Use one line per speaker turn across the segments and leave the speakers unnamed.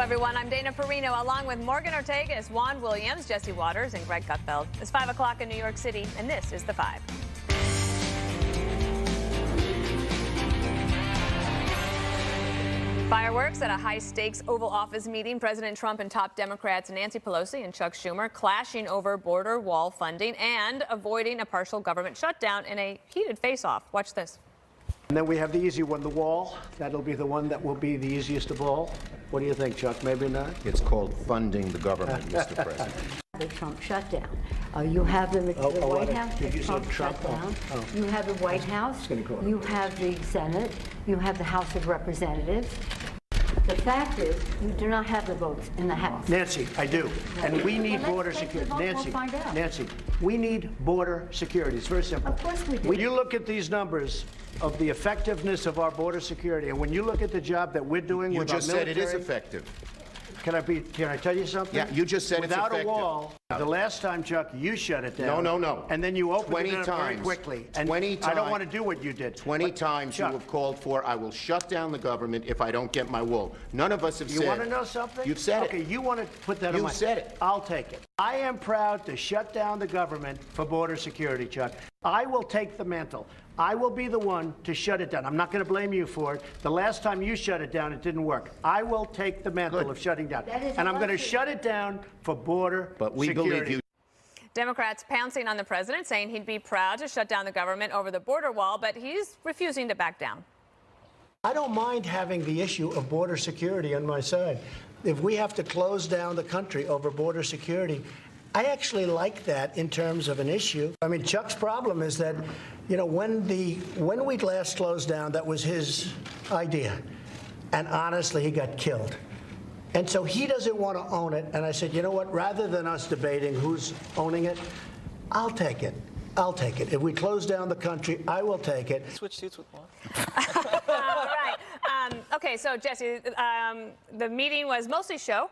everyone. I'm Dana Perino, along with Morgan Ortagus, Juan Williams, Jesse Waters, and Greg Gutfeld. It's 5 o'clock in New York City, and this is The Five. Fireworks at a high-stakes Oval Office meeting. President Trump and top Democrats Nancy Pelosi and Chuck Schumer clashing over border wall funding and avoiding a partial government shutdown in a heated face-off. Watch this.
And then we have the easy one, the wall. That'll be the one that will be the easiest of all. What do you think, Chuck? Maybe not?
It's called funding the government, Mr. President.
The Trump shutdown. You have the White House,
did
the
you say
Trump
Trump?
shutdown.
Oh.
You have the White House.
gonna go on.
You have the Senate. You have the House of Representatives. The fact is, you do not have the votes in the House.
Nancy, I do. And we need
Well,
border
let's take the
security.
vote, we'll
Nancy,
find out.
Nancy, we need border security. It's very simple.
Of course we do.
When you look at these numbers of the effectiveness of our border security, and when you look at the job that we're doing
You
with our
just said
military,
it is effective.
Can I tell you something?
Yeah, you just said it's
Without
effective.
a wall, the last time, Chuck, you shut it down.
No.
And then you opened
20
it up very
times.
quickly. And
20
I don't
times.
want to do what you did.
20
But,
times
Chuck,
you have called for, I will shut down the government if I don't get my wall. None of us have said.
You want to know something?
You've said
okay,
it.
you want to put that on
You've
my...
said it.
I'll take it. I am proud to shut down the government for border security, Chuck. I will take the mantle. I will be the one to shut it down. I'm not going to blame you for it. The last time you shut it down, it didn't work. I will take the mantle of shutting down. And I'm going to shut it down for border
But we
security.
believe you.
Democrats pouncing on the president, saying he'd be proud to shut down the government over the border wall, but he's refusing to back down.
I don't mind having the issue of border security on my side. If we have to close down the country over border security, I actually like that in terms of an issue. I mean, Chuck's problem is that, you know, when we last closed down, that was his idea. And honestly, he got killed. And so he doesn't want to own it. And I said, you know what, rather than us debating who's owning it, I'll take it. I'll take it. If we close down the country, I will take it.
Switch seats with Juan.
All right. Okay, so, Jesse, the meeting was mostly show.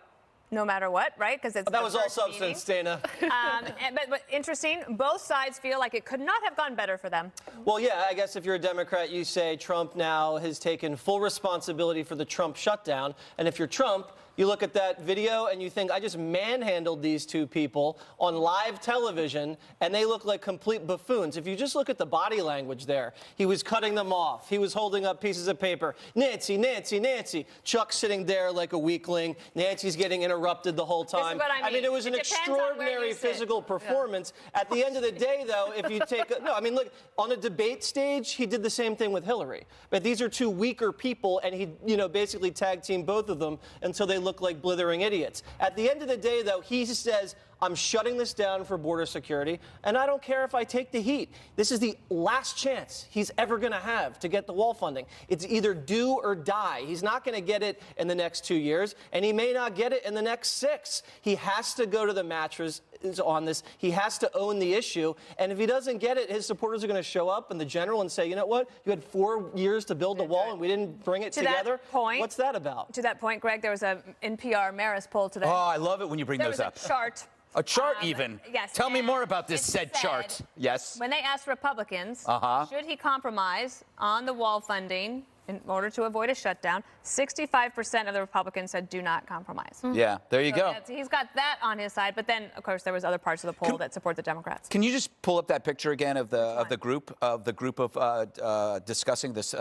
No matter what, right? Because it's
That was all substance, Dana.
but interesting. Both sides feel like it could not have gone better for them.
Well, yeah, I guess if you're a Democrat, you say Trump now has taken full responsibility for the Trump shutdown. And if you're Trump, you look at that video and you think, I just manhandled these two people on live television, and they look like complete buffoons. If you just look at the body language there, he was cutting them off. He was holding up pieces of paper. Nancy, Nancy, Nancy. Chuck's sitting there like a weakling. Nancy's getting interrupted the whole time.
This is what I mean.
It was an
It depends on where
extraordinary
you sit.
physical performance. Yeah. At the end of the day, though, if you take look, on a debate stage, he did the same thing with Hillary. But these are two weaker people, and he, basically tag teamed both of them until they look like blithering idiots. At the end of the day, though, he says, I'm shutting this down for border security, and I don't care if I take the heat. This is the last chance he's ever going to have to get the wall funding. It's either do or die. He's not going to get it in the next 2 years, and he may not get it in the next 6. He has to go to the mattress on this. He has to own the issue, and if he doesn't get it, his supporters are going to show up in the general and say, you know what, you had 4 years to build the wall, and we didn't bring it together.
That point,
what's that about?
To that point, Greg, there was a NPR Marist poll today.
Oh, I love it when you bring those up.
There was a chart.
A chart even?
Yes.
Tell me
and
more about this
it
said chart. Yes.
When they asked Republicans, should he compromise on the wall funding in order to avoid a shutdown, 65% of the Republicans said do not compromise.
Yeah, there you go.
He's got that on his side, but then, of course, there was other parts of the poll that support the Democrats.
Can you just pull up that picture again of the group of discussing this?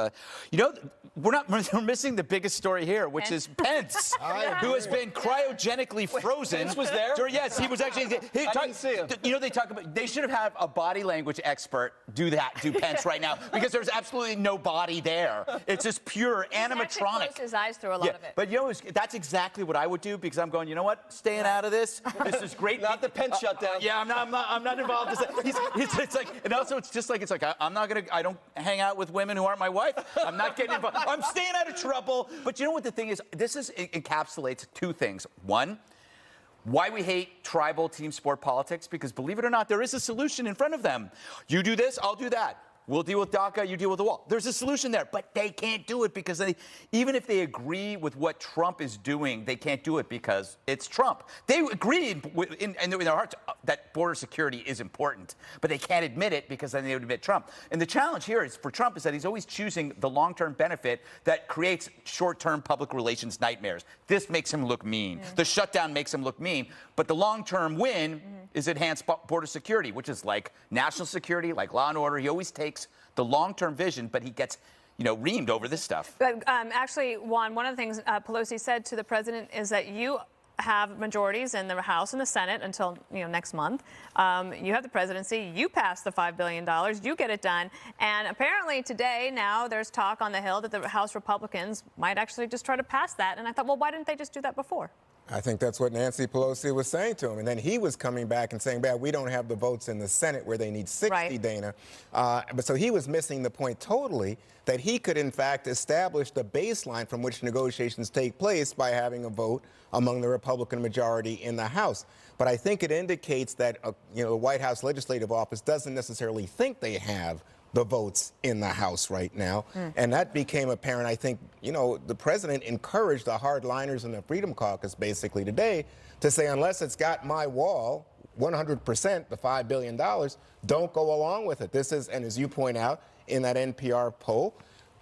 We're missing the biggest story here, which is Pence, who has been cryogenically frozen.
Pence was there?
Yes, he was actually.
I didn't see him.
They talk about they should have a body language expert do Pence right now, because there's absolutely no body there. It's just pure animatronic.
He closed his eyes through a lot of it.
But that's exactly what I would do, because I'm going, you know what, staying out of this. This is great.
Not the Pence shutdown.
Yeah, I'm not involved. It's like, and also it's like I don't hang out with women who aren't my wife. I'm not getting involved. I'm staying out of trouble. But you know what the thing is? It encapsulates two things. One, why we hate tribal team sport politics, because believe it or not, there is a solution in front of them. You do this, I'll do that. we'll deal with DACA, you deal with the wall. There's a solution there, but they can't do it because even if they agree with what Trump is doing, they can't do it because it's Trump. They agreed in their hearts that border security is important, but they can't admit it because then they would admit Trump. And the challenge here is for Trump is that he's always choosing the long-term benefit that creates short-term public relations nightmares. This makes him look mean. The shutdown makes him look mean, but the long-term win is enhanced border security, which is like national security, like law and order. He always takes the long-term vision, but he gets, reamed over this stuff.
But actually, Juan, one of the things Pelosi said to the president is that you have majorities in the House and the Senate until next month. You have the presidency. You pass the $5 billion. You get it done. And apparently today, now there's talk on the Hill that the House Republicans might actually just try to pass that. And I thought, well, why didn't they just do that before?
I think that's what Nancy Pelosi was saying to him. And then he was coming back and saying, we don't have the votes in the Senate where they need 60, right. Dana. But so he was missing the point totally that he could, in fact, establish the baseline from which negotiations take place by having a vote among the Republican majority in the House. But I think it indicates that, the White House Legislative Office doesn't necessarily think they have the votes in the House right now. And that became apparent. I think, the president encouraged the hardliners in the Freedom Caucus basically today to say, unless it's got my wall, 100%, the $5 billion, don't go along with it. This is, and as you point out in that NPR poll,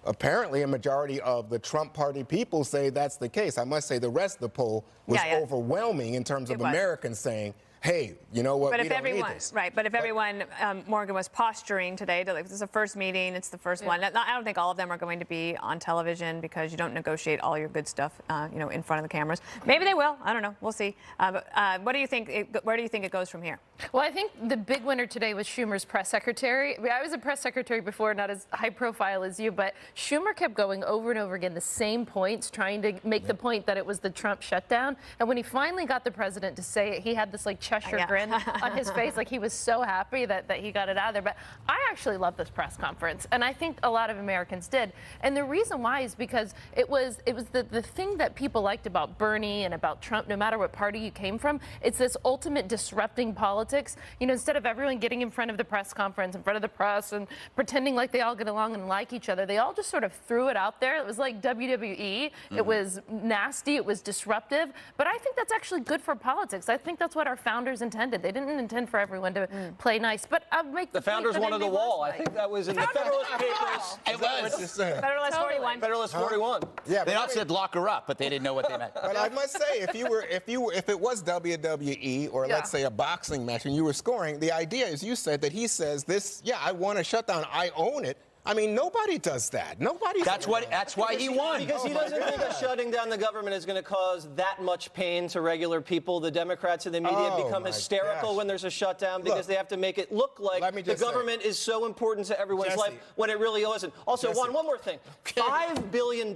apparently a majority of the Trump party people say that's the case. I must say the rest of the poll was overwhelming in terms of Americans saying, hey, you know what,
but
we
if
don't
everyone,
need this.
Right, but if everyone, Morgan, was posturing today, this is the first meeting, it's the first one. I don't think all of them are going to be on television because you don't negotiate all your good stuff, in front of the cameras. Maybe they will. I don't know. We'll see. But what do you think? Where do you think it goes from here?
Well, I think the big winner today was Schumer's press secretary. I mean, I was a press secretary before, not as high profile as you, but Schumer kept going over and over again the same points, trying to make the point that it was the Trump shutdown. And when he finally got the president to say it, he had this Cheshire grin on his face, like he was so happy that he got it out of there. But I actually love this press conference, and I think a lot of Americans did. And the reason why is because it was the thing that people liked about Bernie and about Trump, no matter what party you came from, it's this ultimate disrupting politics. Instead of everyone getting in front of the press conference, in front of the press, and pretending like they all get along and like each other, they all just sort of threw it out there. It was like WWE. It was nasty. It was disruptive. But I think that's actually good for politics. I think that's what our founders intended. They didn't intend for everyone to play nice. But I'll make the
founders wanted the wall. I think that was in the Federalist Papers.
It was.
Federalist 41.
Federalist 41.
Yeah,
They also said lock her up, but they didn't know what they meant.
But I must say, if it was WWE or let's say a boxing match and you were scoring, the idea is you said that he says this, I want a shutdown, I own it. I mean, nobody does that. That's
why he won.
Because he doesn't think that shutting down the government is going to cause that much pain to regular people. The Democrats and the media become hysterical when there's a shutdown because they have to make it look like the government is so important to everyone's life when it really isn't. Also, one more thing. $5 billion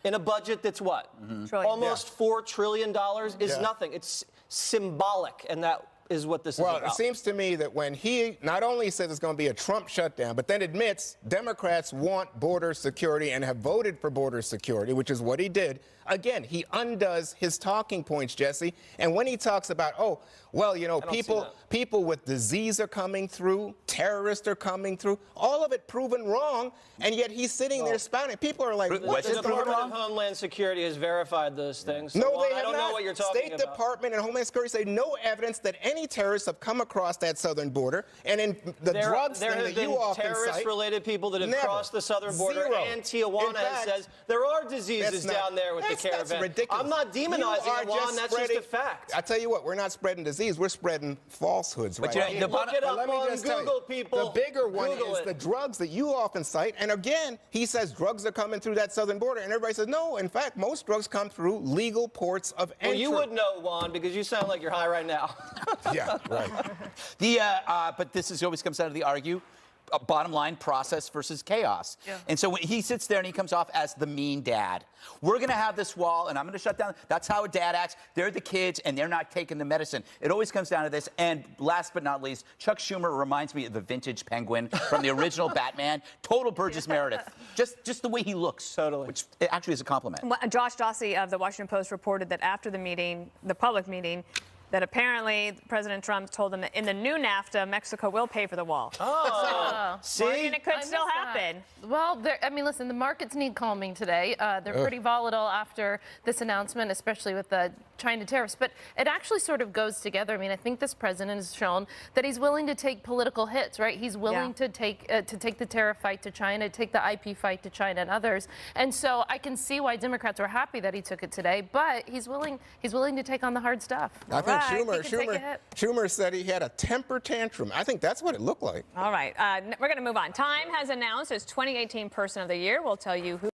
in a budget that's what? Almost $4 trillion is nothing. It's symbolic, and that is what this is about.
Well, it seems to me that when he not only says it's going to be a Trump shutdown, but then admits Democrats want border security and have voted for border security, which is what he did, again, he undoes his talking points, Jesse. And when he talks about, people with disease are coming through, terrorists are coming through, all of it proven wrong, and yet he's sitting there spouting. People are like,
what's the Department of Homeland Security has verified those things. So
no, they have
I don't
not.
know what you're talking
State Department and Homeland Security say no evidence that any terrorists have come across that southern border. And in the drugs thing that you often cite,
there have been terrorist-related people that have crossed the southern border, and Tijuana says there are diseases down there with the caravan.
That's ridiculous.
I'm not demonizing it, Juan. That's just a fact.
I tell you what, we're not spreading disease. We're spreading falsehoods right now.
Look it up on Google, people.
The bigger one is the drugs that you often cite. And again, he says drugs are coming through that southern border. And everybody says, no, in fact, most drugs come through legal ports of entry.
Well, you would know, Juan, because you sound like you're high right now.
Yeah, right.
But this always comes down to the bottom line, process versus chaos. And so when he sits there and he comes off as the mean dad. We're going to have this wall, and I'm going to shut down. That's how a dad acts. They're the kids, and they're not taking the medicine. It always comes down to this. And last but not least, Chuck Schumer reminds me of the vintage penguin from the original Batman. Total Burgess Meredith. Just the way he looks.
Totally.
Which actually is a compliment.
Josh Dawsey of the Washington Post reported that after the meeting, the public meeting, that apparently President Trump told them that in the new NAFTA, Mexico will pay for the wall.
Oh, see?
Morgan, it could
I
still
missed that.
happen.
Well, I mean, listen, the markets need calming today. They're pretty volatile after this announcement, especially with the China tariffs. But it actually sort of goes together. I mean, I think this president has shown that he's willing to take political hits, right? He's willing to take the tariff fight to China, take the IP fight to China and others. And so I can see why Democrats were happy that he took it today. But he's willing to take on the hard stuff.
I think
Right, he could take a hit.
Schumer said he had a temper tantrum. I think that's what it looked like.
All right, we're going to move on. Time has announced its 2018 Person of the Year. We'll tell you who.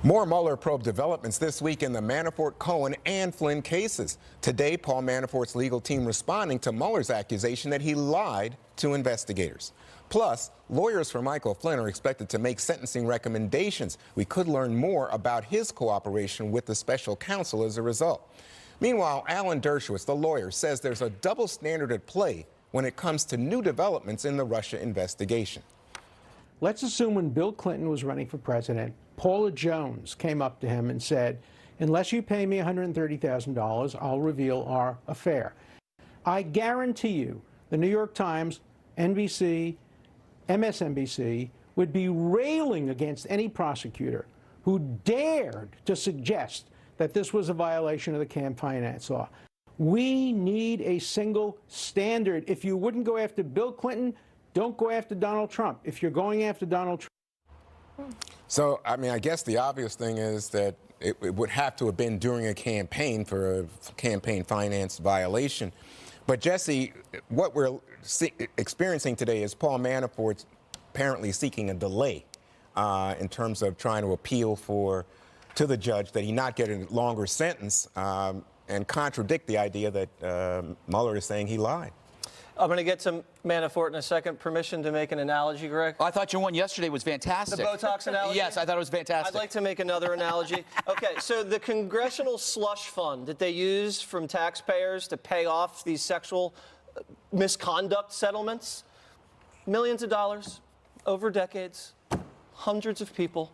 More Mueller probe developments this week in the Manafort, Cohen, and Flynn cases. Today, Paul Manafort's legal team responding to Mueller's accusation that he lied to investigators. Plus, lawyers for Michael Flynn are expected to make sentencing recommendations. We could learn more about his cooperation with the special counsel as a result. Meanwhile, Alan Dershowitz, the lawyer, says there's a double standard at play when it comes to new developments in the Russia investigation.
Let's assume when Bill Clinton was running for president, Paula Jones came up to him and said, unless you pay me $130,000, I'll reveal our affair. I guarantee you the New York Times, NBC, MSNBC would be railing against any prosecutor who dared to suggest that this was a violation of the campaign finance law. We need a single standard. If you wouldn't go after Bill Clinton, don't go after Donald Trump. If you're going after Donald Trump.
So, I mean, I guess the obvious thing is that it would have to have been during a campaign for a campaign finance violation. But, Jesse, what we're experiencing today is Paul Manafort apparently seeking a delay in terms of trying to appeal to the judge that he not get a longer sentence and contradict the idea that Mueller is saying he lied.
I'm going to get to Manafort in a second. Permission to make an analogy, Greg?
I thought your one yesterday was fantastic.
The Botox analogy?
Yes, I thought it was fantastic.
I'd like to make another analogy. Okay, so the congressional slush fund that they use from taxpayers to pay off these sexual misconduct settlements, millions of dollars over decades, hundreds of people.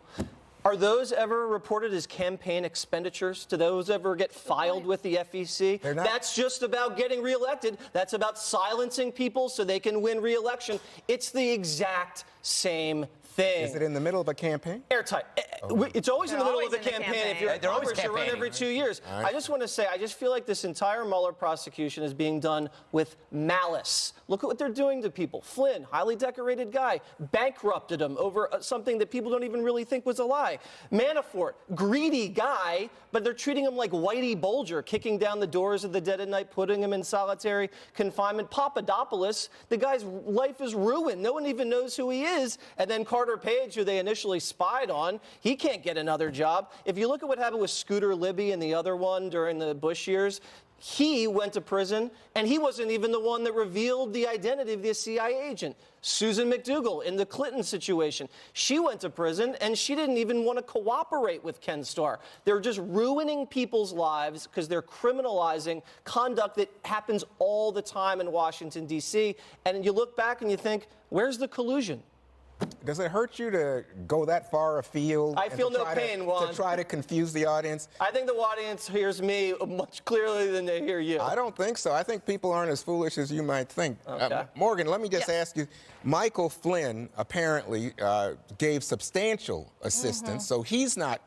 Are those ever reported as campaign expenditures? Do those ever get filed with the FEC? That's just about getting reelected. That's about silencing people so they can win reelection. It's the exact same thing.
Is it in the middle of a campaign?
Airtight. It's always in the middle of the campaign. If you're in Congress, you run every 2 years.
Right.
I just want to say, I just feel like this entire Mueller prosecution is being done with malice. Look at what they're doing to people. Flynn, highly decorated guy, bankrupted him over something that people don't even really think was a lie. Manafort, greedy guy, but they're treating him like Whitey Bulger, kicking down the doors of the dead at night, putting him in solitary confinement. Papadopoulos, the guy's life is ruined. No one even knows who he is. And then Carter Page, who they initially spied on, he can't get another job. If you look at what happened with Scooter Libby and the other one during the Bush years, he went to prison, and he wasn't even the one that revealed the identity of the CIA agent. Susan McDougal in the Clinton situation, she went to prison, and she didn't even want to cooperate with Ken Starr. They're just ruining people's lives because they're criminalizing conduct that happens all the time in Washington, D.C. And you look back and you think, where's the collusion?
Does it hurt you to go that far afield?
I feel no pain, Juan.
To try to confuse the audience?
I think the audience hears me much clearly than they hear you.
I don't think so. I think people aren't as foolish as you might think.
Okay.
Morgan, let me just ask you. Michael Flynn apparently gave substantial assistance, so he's not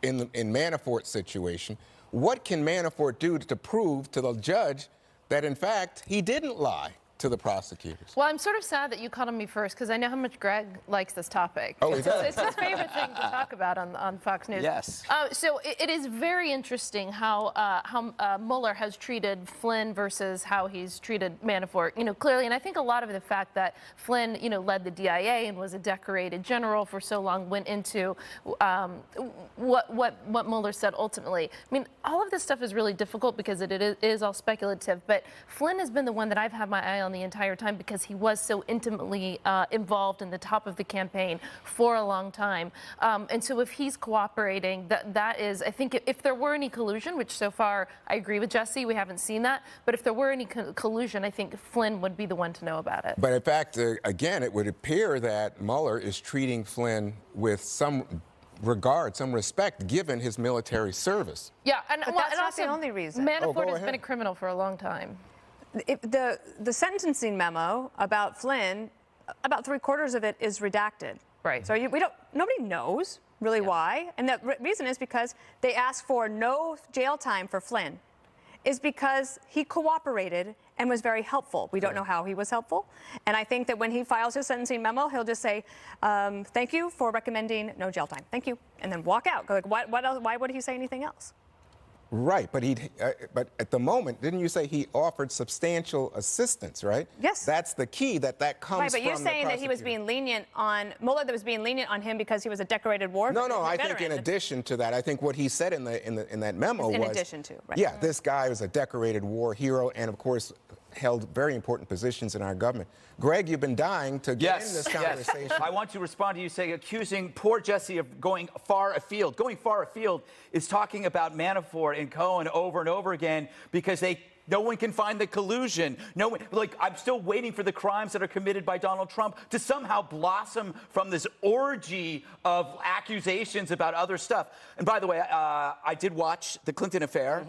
in Manafort's situation. What can Manafort do to prove to the judge that, in fact, he didn't lie to the prosecutors?
Well, I'm sort of sad that you called on me first because I know how much Greg likes this topic.
Oh, he does?
It's his favorite thing to talk about on Fox News.
Yes.
So it is very interesting how Mueller has treated Flynn versus how he's treated Manafort. You know, clearly, and I think a lot of the fact that Flynn, you know, led the DIA and was a decorated general for so long went into what Mueller said ultimately. I mean, all of this stuff is really difficult because it is all speculative. But Flynn has been the one that I've had my eye on the entire time because he was so intimately involved in the top of the campaign for a long time. And so if he's cooperating, that is, I think if there were any collusion, which so far I agree with Jesse, we haven't seen that. But if there were any collusion, I think Flynn would be the one to know about it.
But in fact, again, it would appear that Mueller is treating Flynn with some regard, some respect, given his military service.
Yeah, and,
But
well,
that's
and
not
also,
the only reason.
Manafort
go
has
ahead.
been a criminal for a long time.
The sentencing memo about Flynn, about 3/4 of it is redacted.
Right.
So nobody knows really why. And the reason is because they asked for no jail time for Flynn, is because he cooperated and was very helpful. We don't know how he was helpful. And I think that when he files his sentencing memo, he'll just say, thank you for recommending no jail time. Thank you. And then walk out. Go like, what else? Why would he say anything else?
Right, but but at the moment, didn't you say he offered substantial assistance, right?
Yes.
That's the key, that comes
Right, but you're
from the
saying that he was
prosecutor.
being lenient on Mueller, that was being lenient on him because he was a decorated war
No,
veteran.
I think in addition to that, I think what he said in that memo
In
was
addition to, right.
Yeah, this guy was a decorated war hero, and of course held very important positions in our government. Greg, you've been dying to get in this conversation.
I want to respond to you saying, accusing poor Jesse of going far afield. Going far afield is talking about Manafort and Cohen over and over again because no one can find the collusion. No one, I'm still waiting for the crimes that are committed by Donald Trump to somehow blossom from this orgy of accusations about other stuff. And by the way, I did watch the Clinton Affair,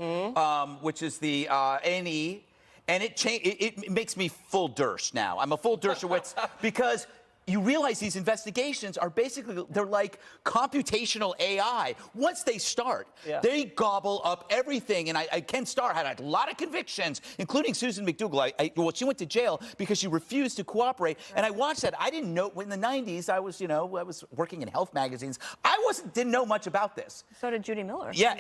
which is the A&E. And it makes me full Dersh now. I'm a full Dershowitz because you realize these investigations are basically, they're like computational AI. Once they start, they gobble up everything. And Ken Starr had a lot of convictions, including Susan McDougal. Well, she went to jail because she refused to cooperate. Right. And I watched that. I didn't know, in the 90s, I was working in health magazines. Didn't know much about this.
So did Judy Miller.
Yeah,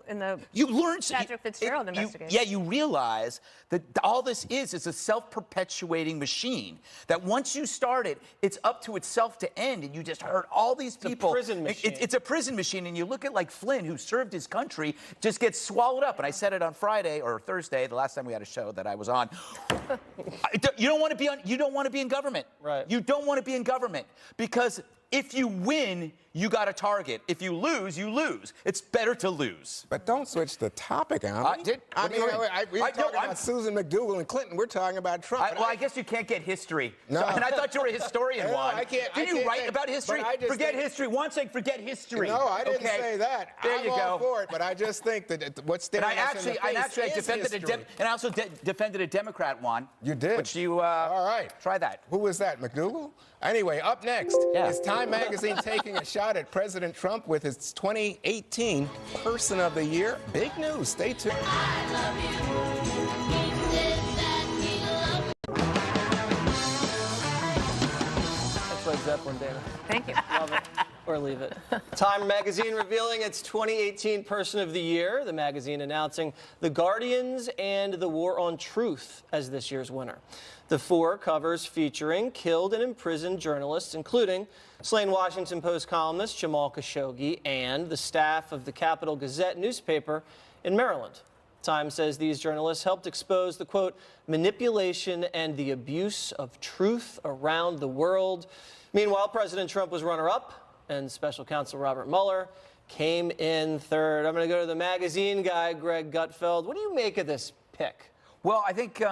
in the
you learn
Patrick Fitzgerald investigation.
Yeah, you realize that all this is a self-perpetuating machine. That once you start it, it's up to itself to end, and you just heard all these people.
It's a prison machine.
It's a prison machine, and you look at Flynn, who served his country, just gets swallowed up. And I said it on Friday or Thursday, the last time we had a show that I was on. You don't want to be in government.
Right.
You don't want to be in government because if you win, you got a target. If you lose, you lose. It's better to lose.
But don't switch the topic, Alan. We were talking about Susan McDougal and Clinton. We're talking about Trump.
I guess you can't get history.
No.
And I thought you were a historian,
No,
Juan.
I can't-
Did
I
you
can't
write
think-
about history?
but I just
Forget
think-
history. Juan saying forget history.
No, I didn't
Okay.
say that.
There
I'm
you
all
go.
for it, but I just think that what's
And
staring
I
us in the
actually
face is
defended
history.
and I also defended a Democrat, Juan.
You did?
Which you,
all right.
Try that.
Who was that, McDougal? Anyway, up next is Time Magazine taking a shot at President Trump with his 2018 Person of the Year. Big news. Stay tuned.
That's Led Zeppelin, Dana.
Thank you.
Love it. Or leave it. Time Magazine revealing its 2018 Person of the Year. The magazine announcing The Guardians and The War on Truth as this year's winner. The 4 covers featuring killed and imprisoned journalists, including slain Washington Post columnist Jamal Khashoggi and the staff of the Capital Gazette newspaper in Maryland. Time says these journalists helped expose the, quote, manipulation and the abuse of truth around the world. Meanwhile, President Trump was runner-up, and Special Counsel Robert Mueller came in third. I'm going to go to the magazine guy, Greg Gutfeld. What do you make of this pick?
Well, I think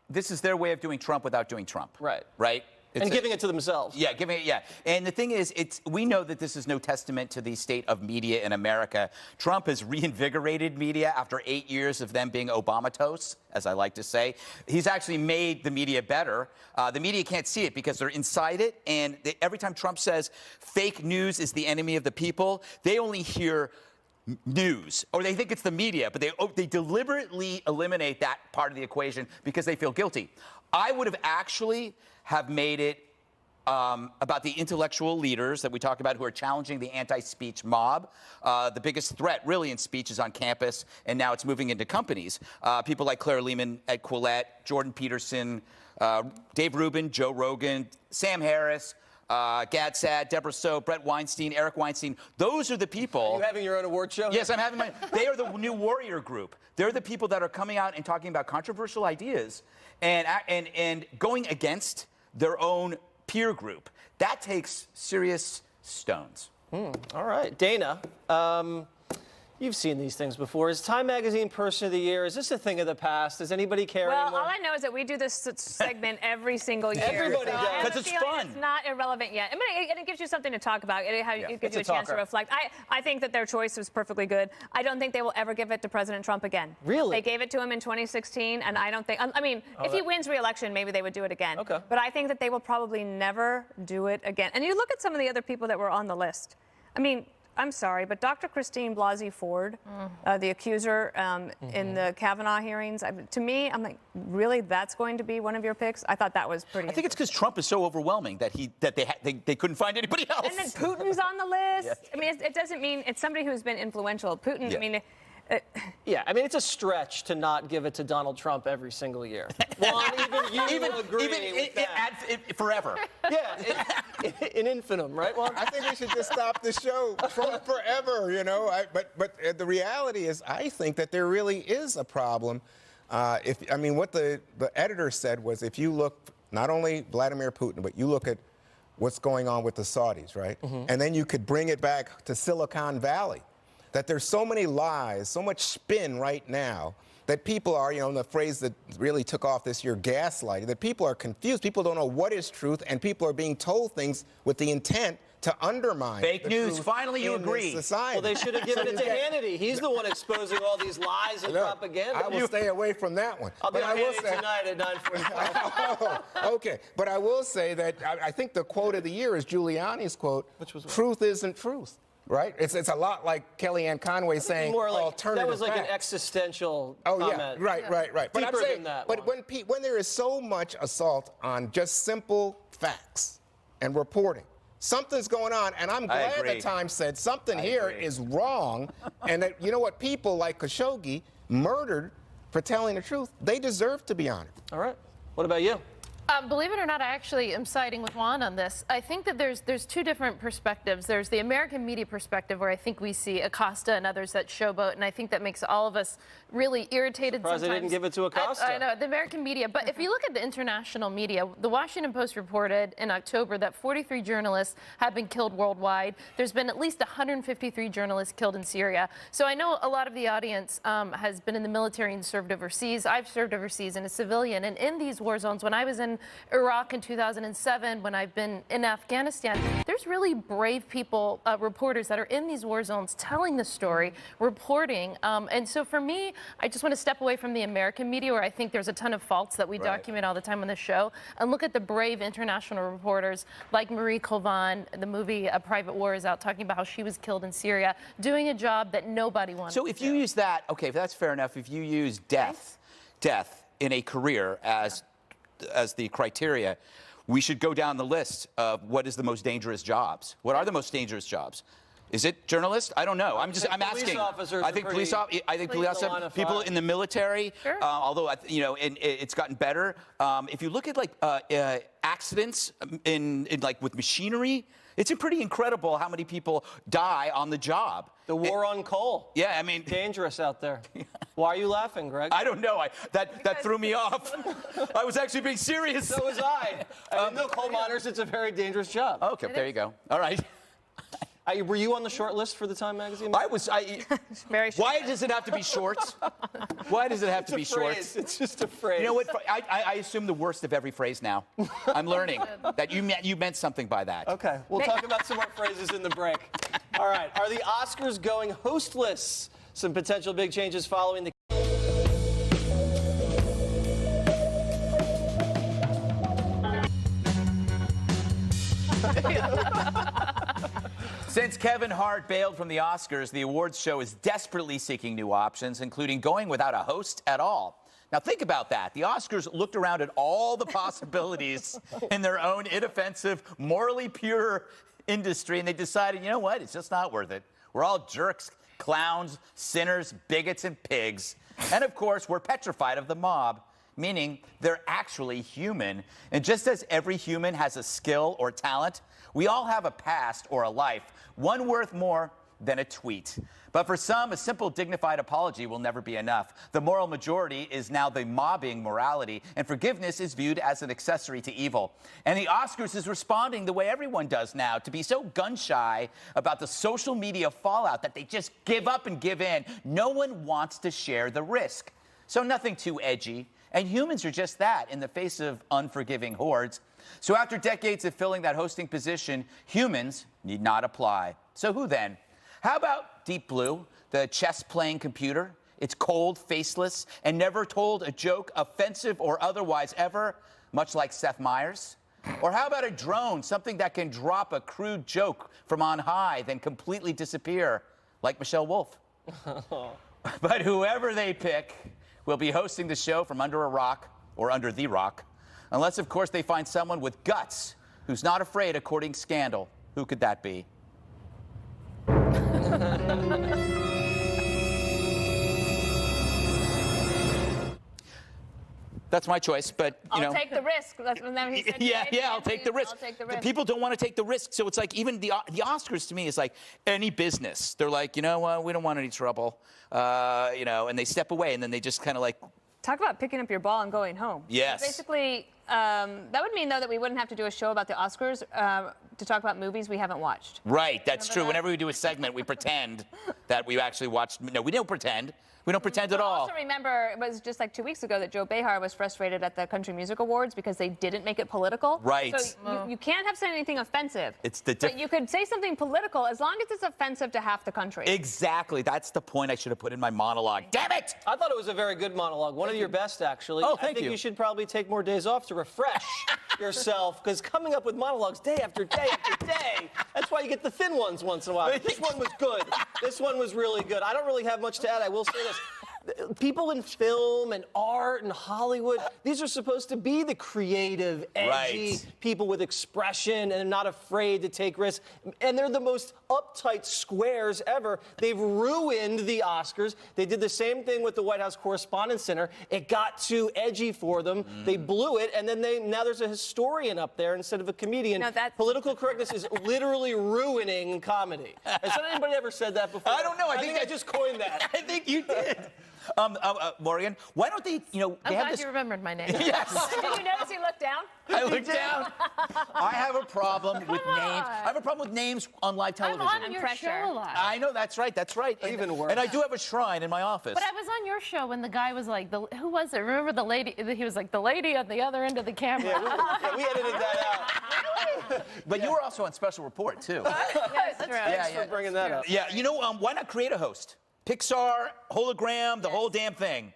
this is their way of doing Trump without doing Trump.
Right.
Right?
And giving it to themselves.
Yeah, giving it, yeah. And the thing is, we know that this is no testament to the state of media in America. Trump has reinvigorated media after 8 years of them being Obama-tose, as I like to say. He's actually made the media better. The media can't see it because they're inside it, and every time Trump says fake news is the enemy of the people, they only hear news, or they think it's the media, but they deliberately eliminate that part of the equation because they feel guilty. I would have actually made it about the intellectual leaders that we talk about who are challenging the anti-speech mob. The biggest threat, really, in speech is on campus, and now it's moving into companies. People like Claire Lehman, Ed Quillette, Jordan Peterson, Dave Rubin, Joe Rogan, Sam Harris, Gad Saad, Deborah Soh, Brett Weinstein, Eric Weinstein. Those are the people.
Are you having your own award show?
Yes, I'm having They are the new warrior group. They're the people that are coming out and talking about controversial ideas and going against their own peer group. That takes serious stones.
All right, Dana. You've seen these things before. Is Time Magazine Person of the Year, is this a thing of the past? Does anybody care
Well,
anymore?
all I know is that we do this segment every single year.
Everybody
so
does.
I have
'Cause
a
it's
feeling
fun.
It's not irrelevant yet. I mean, and it gives you something to talk about. It gives you a
It's a
chance to
talker.
reflect. I think that their choice was perfectly good. I don't think they will ever give it to President Trump again.
Really?
They gave it to him in 2016, and I don't think. I mean, if he wins re-election, maybe they would do it again.
Okay.
But I think that they will probably never do it again. And you look at some of the other people that were on the list. I mean, I'm sorry, but Dr. Christine Blasey Ford, the accuser in the Kavanaugh hearings, to me, I'm like, really, that's going to be one of your picks? I thought that was pretty.
I think it's because Trump is so overwhelming that they couldn't find anybody else.
And then Putin's on the list. I mean, it doesn't mean it's somebody who's been influential. Putin,
Yeah.
I mean.
Yeah, I mean, it's a stretch to not give it to Donald Trump every single year. Juan, even you agree with that.
Forever.
Yeah, in infinitum, right, Juan?
I think we should just stop the show forever, you know. But the reality is, I think that there really is a problem. What the editor said was, if you look, not only Vladimir Putin, but you look at what's going on with the Saudis, right? And then you could bring it back to Silicon Valley, that there's so many lies, so much spin right now, that people are, the phrase that really took off this year, gaslighting, that people are confused. People don't know what is truth, and people are being told things with the intent to undermine
Fake
the
news.
truth
Finally, you
in this
agree.
society.
Well, they should have given it to Hannity. He's the one exposing all these lies and propaganda.
I will stay away from that one.
I'll be
But
on
I will
Hannity
say,
tonight at 9:45.
okay, but I will say that I think the quote of the year is Giuliani's quote,
Which was what?
"Truth isn't truth." Right? It's a lot like Kellyanne Conway saying
More like
alternative
that was like an
facts.
existential
Oh
comment.
yeah, right. But I'm
Deeper
saying,
than that,
but
Juan.
when there is so much assault on just simple facts and reporting, something's going on, and I'm
I
glad
agree.
the Times said something here
agree.
is wrong, and that people like Khashoggi murdered for telling the truth, they deserve to be honored.
All right. What about you?
Believe it or not, I actually am siding with Juan on this. I think that there's two different perspectives. There's the American media perspective, where I think we see Acosta and others that showboat, and I think that makes all of us really irritated
Surprised they
sometimes.
didn't give it to Acosta.
I know, the American media. But if you look at the international media, the Washington Post reported in October that 43 journalists have been killed worldwide. There's been at least 153 journalists killed in Syria. So I know a lot of the audience has been in the military and served overseas. I've served overseas in a civilian. And in these war zones, when I was in Iraq in 2007, when I've been in Afghanistan, there's really brave people, reporters that are in these war zones telling the story, reporting. And so for me, I just want to step away from the American media, where I think there's a ton of faults that we document all the time on the show, and look at the brave international reporters like Marie Colvin. The movie A Private War is out, talking about how she was killed in Syria, doing a job that nobody wanted.
So if you use that, okay, that's fair enough. If you use death in a career as the criteria, we should go down the list of what is the most dangerous jobs. What are the most dangerous jobs? Is it journalists? I don't know. I'm
Police
asking.
officers
I think
are
police
pretty- line of
people
fire.
in the military.
Sure.
Although it's gotten better. If you look at accidents in with machinery, it's pretty incredible how many people die on the job.
The war on coal.
Yeah, I mean,
Dangerous out there. Why are you laughing, Greg?
I don't know. That threw me off. I was actually being serious.
So was I. No, coal miners, it's a very dangerous job.
Okay, there you go. All right.
Were you on the short list for the Time magazine?
Very short.
Why does it have to be short? Why does it have to be short?
It's just a phrase.
You know what? I assume the worst of every phrase now. I'm learning that you meant something by that.
Okay, we'll talk about some more phrases in the break. All right, are the Oscars going hostless? Some potential big changes following the...
Since Kevin Hart bailed from the Oscars, the awards show is desperately seeking new options, including going without a host at all. Now think about that. The Oscars looked around at all the possibilities in their own inoffensive, morally pure industry, and they decided, you know what? It's just not worth it. We're all jerks, clowns, sinners, bigots, and pigs. And of course, we're petrified of the mob, meaning they're actually human. And just as every human has a skill or talent, we all have a past or a life, one worth more than a tweet. But for some, a simple, dignified apology will never be enough. The moral majority is now the mobbing morality, and forgiveness is viewed as an accessory to evil. And the Oscars is responding the way everyone does now, to be so gun-shy about the social media fallout that they just give up and give in. No one wants to share the risk. So nothing too edgy. And humans are just that in the face of unforgiving hordes. So after decades of filling that hosting position, humans need not apply. So who then? How about Deep Blue, the chess-playing computer? It's cold, faceless, and never told a joke, offensive or otherwise ever, much like Seth Meyers. Or how about a drone, something that can drop a crude joke from on high, then completely disappear, like Michelle Wolf? But whoever they pick will be hosting the show from under a rock, or under the rock, unless, of course, they find someone with guts who's not afraid of courting scandal. Who could that be? That's my choice, but you know.
I'll take the risk. That's what he said.
Yeah, I'll take the risk.
I'll take the risk.
People don't want to take the risk, so it's like even the Oscars to me is like any business. They're like, you know, we don't want any trouble, you know, and they step away, and then they just kind of like.
Talk about picking up your ball and going home.
Yes.
Basically, that would mean, though, that we wouldn't have to do a show about the Oscars to talk about movies we haven't watched.
Right, that's true.
that?
Whenever we do a segment, we pretend that we actually watched. No, we don't pretend. We don't pretend at all.
Also remember, it was just like 2 weeks ago that Joe Behar was frustrated at the Country Music Awards because they didn't make it political.
Right.
So you can't have said anything offensive.
It's the
but you could say something political as long as it's offensive to half the country.
Exactly. That's the point I should have put in my monologue. Damn it!
I thought it was a very good monologue. One of your best, actually.
Oh,
I
thank
think
you.
you should probably take more days off to refresh yourself, because coming up with monologues day after day after day, that's why you get the thin ones once in a while. But this one was good. This one was really good. I don't really have much to add. I will say this. People in film and art and Hollywood, these are supposed to be the creative, edgy people with expression and not afraid to take risks. And they're the most uptight squares ever. They've ruined the Oscars. They did the same thing with the White House Correspondents' Center. It got too edgy for them. They blew it, and then now there's a historian up there instead of a comedian.
No,
Political correctness is literally ruining comedy. Has anybody ever said that before?
I don't know.
I think I just coined that.
I think you did. Morgan, why don't they, you know,
I'm
they have
glad
this.
you remembered my name.
Yes.
Did you notice he looked down?
I looked down. I have a problem with names. I have a problem with names on live television.
I'm on your
pressure.
show a lot.
I know, that's right, that's right.
Even worse.
And I do have a shrine in my office.
But I was on your show when the guy was like, who was it? Remember the lady? He was like, the lady on the other end of the camera.
Yeah, we edited that out.
But you were also on Special Report, too.
Yes, true.
Thanks for bringing that up.
Yeah, you know, why not create a host? Pixar, hologram, the whole damn thing.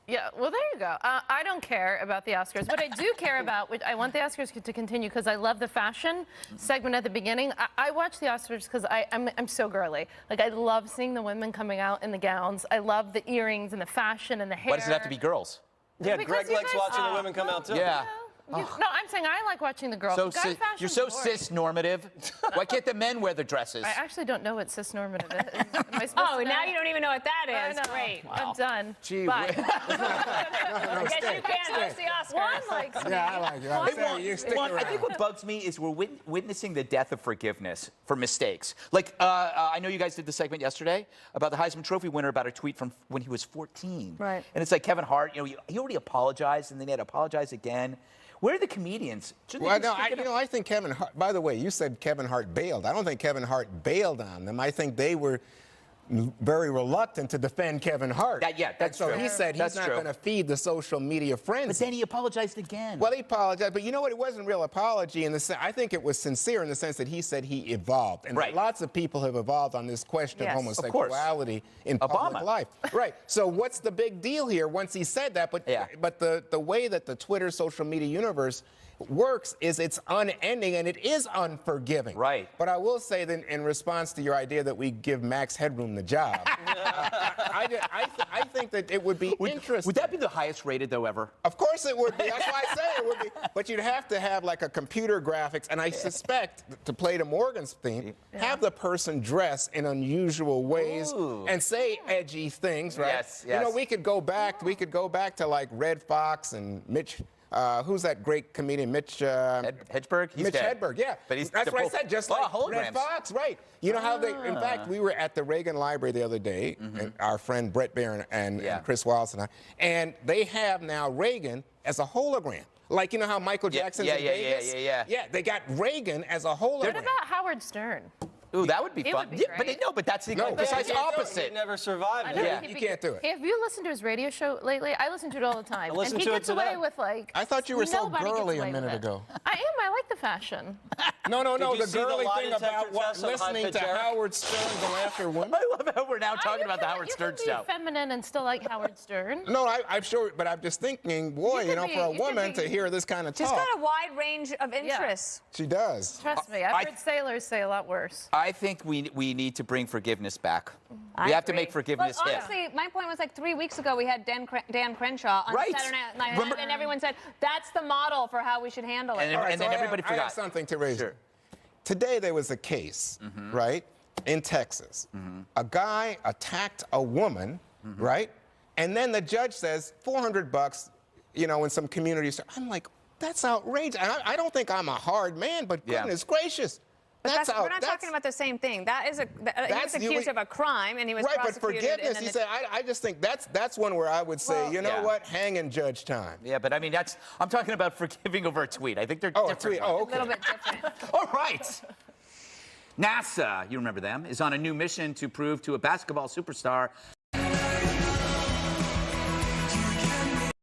Yeah, well, there you go. I don't care about the Oscars. What I do care about, which I want the Oscars to continue because I love the fashion segment at the beginning. I watch the Oscars because I'm so girly. Like, I love seeing the women coming out in the gowns. I love the earrings and the fashion and the hair.
Why does it have to be girls?
Yeah,
Because
Greg
you
likes
guys-
watching the women come out, too.
Yeah.
No, I'm saying I like watching the girls.
So
Guy fashion's
you're so
boring.
cis-normative. Why can't the men wear the dresses?
I actually don't know what cis-normative is. Am I supposed
Oh,
to know?
now you don't even know what that
I
is.
know.
Great.
I'm done.
Gee
Bye.
I guess you can host the Oscars.
Juan likes me.
Yeah, I like you. I
Hey,
say
Juan,
you stick
Juan, I
around.
think what bugs me is we're witnessing the death of forgiveness for mistakes. Like, I know you guys did the segment yesterday about the Heisman Trophy winner about a tweet from when he was 14.
Right.
And it's like Kevin Hart, you know, he already apologized, and then he had to apologize again. Where are the comedians? Shouldn't they
Well,
just
no,
stick it out?
I think Kevin Hart, by the way, you said Kevin Hart bailed. I don't think Kevin Hart bailed on them. I think they were very reluctant to defend Kevin Hart.
That's
so
true.
he said he's
That's
not
true.
going to feed the social media frenzy.
But then he apologized again.
Well, he apologized, but you know what? It wasn't real apology in the sense. I think it was sincere in the sense that he said he evolved, and
Right.
lots of people have evolved on this question
Yes.
of homosexuality in public
Obama.
life. Right. So what's the big deal here? Once he said that, but the way that the Twitter social media universe works is it's unending and it is unforgiving.
Right.
But I will say that in response to your idea that we give Max Headroom the job, I think that it would be interesting.
Would that be the highest rated, though, ever?
Of course it would be. That's why I say it would be. But you'd have to have like a computer graphics, and I suspect to play to Morgan's theme, have the person dress in unusual ways and say edgy things, right?
Yes,
You know,
yes.
we could go back to like Red Fox and Mitch who's that great comedian, Mitch?
Hedberg? He's
Mitch
dead.
Hedberg, yeah.
But he's
That's what I said, just like Red
holograms.
Fox, right. You know how they, in fact, we were at the Reagan Library the other day, and our friend Brett Barron and Chris Wallace and I, and they have now Reagan as a hologram. Like, you know how Michael Jackson's in Vegas? Yeah, they got Reagan as a hologram.
What about Howard Stern?
Ooh, that would be
It
fun.
would be
But
great.
but that's the precise
He'd
opposite.
never survive
I
it.
know,
Yeah.
he'd
You
be
can't
great.
do it.
Have you listened to his radio show lately? I listen to it all the time.
I listen
and he
to it
gets
today.
away with like.
I thought you were so
nobody gets
girly a
away with
minute
it.
ago.
I am. I like the fashion.
No,
Did you
the
see the
girly
lie
thing
detector
about what,
test on
listening to
High-Pitch Eric?
Howard Stern go after women.
I love how we're now talking about the Howard
You
Stern
can
show.
be feminine and still like Howard Stern.
No, I'm sure, but I'm just thinking, boy,
You
you
could
know,
be-
for a
you could
woman
be-
to hear this kind of
She's
talk,
got a wide range of interests.
she does.
Trust me, I've heard sailors say a lot worse.
I think we need to bring forgiveness back.
I
We have to
agree.
make forgiveness
Well,
hit.
honestly, my point was like 3 weeks ago we had Dan Crenshaw on
Right.
Saturday Night Live,
Remember-
and everyone said that's the model for how we should handle it.
And
All right,
then
so
everybody
I have
forgot.
something to raise.
Sure.
Today there was a case, right, in Texas. A guy attacked a woman, right, and then the judge says $400, you know, in some communities. I'm like, that's outrageous. And I don't think I'm a hard man, but
Yeah.
goodness gracious.
But
That's
we're not talking about the same thing. That is he was accused of a crime, and he was
right, but
prosecuted.
forgiveness.
and then
He said, I just think that's one where I would say,
Well,
you know
yeah.
what, hang and judge time.
Yeah, but I mean, I'm talking about forgiving over a tweet. I think they're
Oh, a
different.
tweet. Oh,
a
okay.
little bit different.
All right. NASA, you remember them, is on a new mission to prove to a basketball superstar